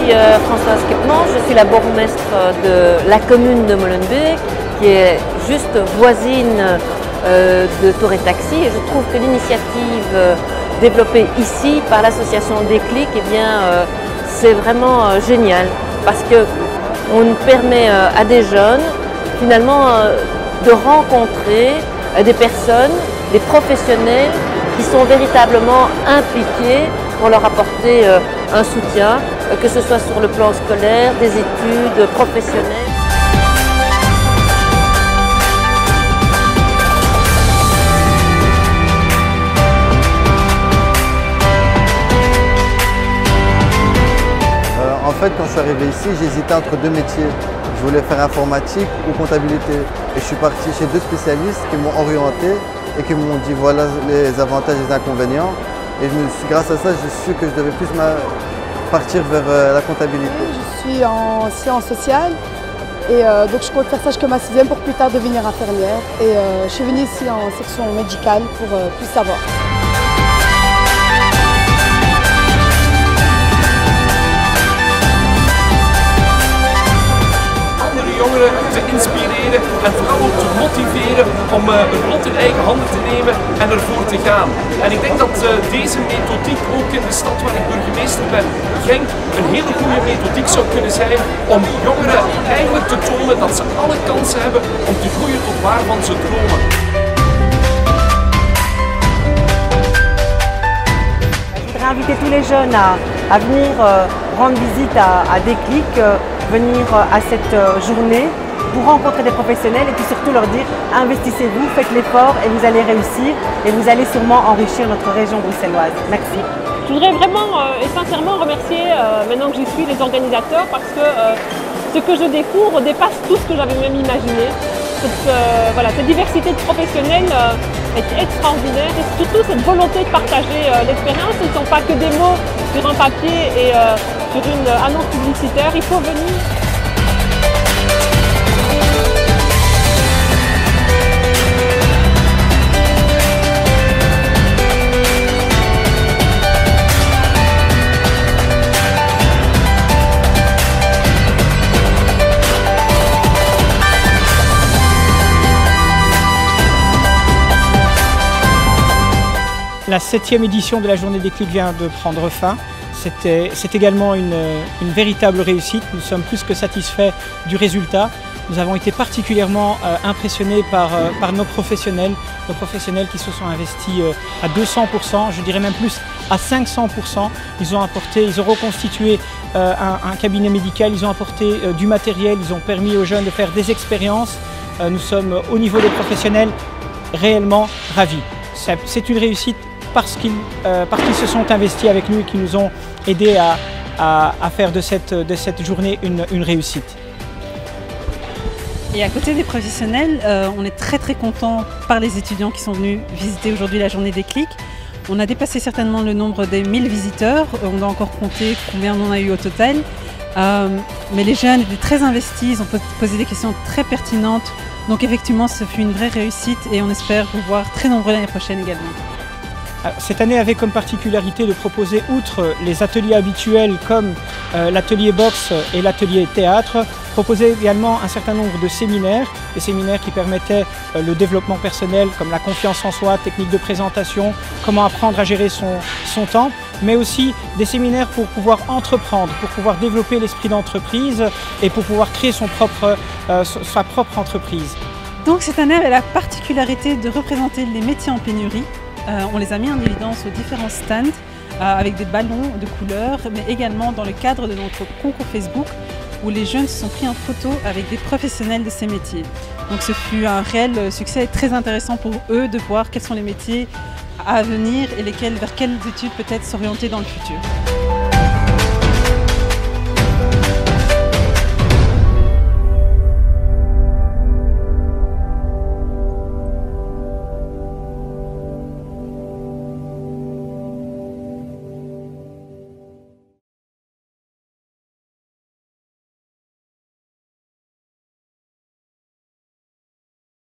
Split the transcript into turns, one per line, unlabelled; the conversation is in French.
suis Françoise Kepman, je suis la bourgmestre de la commune de Molenbeek, qui est juste voisine de Tour et Taxi. Et je trouve que l'initiative développée ici par l'association Déclic, eh bien, c'est vraiment génial parce qu'on permet à des jeunes finalement de rencontrer des personnes, des professionnels qui sont véritablement impliqués pour leur apporter un soutien, que ce soit sur le plan scolaire, des études professionnelles.
En fait, quand je suis arrivé ici, j'hésitais entre deux métiers. Je voulais faire informatique ou comptabilité. Et je suis parti chez deux spécialistes qui m'ont orienté et qui m'ont dit voilà les avantages et les inconvénients. Et grâce à ça, j'ai su que je devais plus partir vers la comptabilité.
Je suis en sciences sociales et donc je compte faire ça jusqu'à ma 6e pour plus tard devenir infirmière. Et je suis venue ici en section médicale pour plus savoir.
Jongeren te inspireren en vooral ook te motiveren om het lot in eigen handen te nemen en ervoor te gaan. En ik denk dat deze methodiek ook in de stad waar ik burgemeester ben, Genk, een hele goede methodiek zou kunnen zijn om jongeren eigenlijk te tonen dat ze alle kansen hebben om te groeien tot waarvan ze dromen.
Je voudrais inviter tous les jeunes à venir rendre visite à Déclic, venir à cette journée pour rencontrer des professionnels et puis surtout leur dire investissez-vous, faites l'effort et vous allez réussir et vous allez sûrement enrichir notre région bruxelloise. Merci.
Je voudrais vraiment et sincèrement remercier maintenant que j'y suis les organisateurs parce que ce que je découvre dépasse tout ce que j'avais même imaginé. Cette diversité de professionnels est extraordinaire et surtout cette volonté de partager l'expérience. Ce ne sont pas que des mots sur un papier et sur une annonce publicitaire, il faut venir.
La 7e édition de la Journée Déclic vient de prendre fin. C'est également une véritable réussite. Nous sommes plus que satisfaits du résultat. Nous avons été particulièrement impressionnés par nos professionnels qui se sont investis à 200%, je dirais même plus à 500%. Ils ont reconstitué un cabinet médical, ils ont apporté du matériel, ils ont permis aux jeunes de faire des expériences. Nous sommes au niveau des professionnels réellement ravis. C'est une réussite parce qu'ils se sont investis avec nous et qui nous ont aidés à faire de cette journée une réussite.
Et à côté des professionnels, on est très contents par les étudiants qui sont venus visiter aujourd'hui la Journée Déclic. On a dépassé certainement le nombre des 1000 visiteurs, on doit encore compter combien on en a eu au total. Mais les jeunes étaient très investis, ils ont posé des questions très pertinentes. Donc effectivement, ce fut une vraie réussite et on espère vous voir très nombreux l'année prochaine également.
Cette année avait comme particularité de proposer, outre les ateliers habituels comme l'atelier boxe et l'atelier théâtre, proposer également un certain nombre de séminaires, des séminaires qui permettaient le développement personnel comme la confiance en soi, technique de présentation, comment apprendre à gérer son temps, mais aussi des séminaires pour pouvoir entreprendre, pour pouvoir développer l'esprit d'entreprise et pour pouvoir créer sa propre entreprise.
Donc cette année avait la particularité de représenter les métiers en pénurie. On les a mis en évidence aux différents stands avec des ballons de couleurs, mais également dans le cadre de notre concours Facebook où les jeunes se sont pris en photo avec des professionnels de ces métiers. Donc ce fut un réel succès et très intéressant pour eux de voir quels sont les métiers à venir et vers quelles études peut-être s'orienter dans le futur.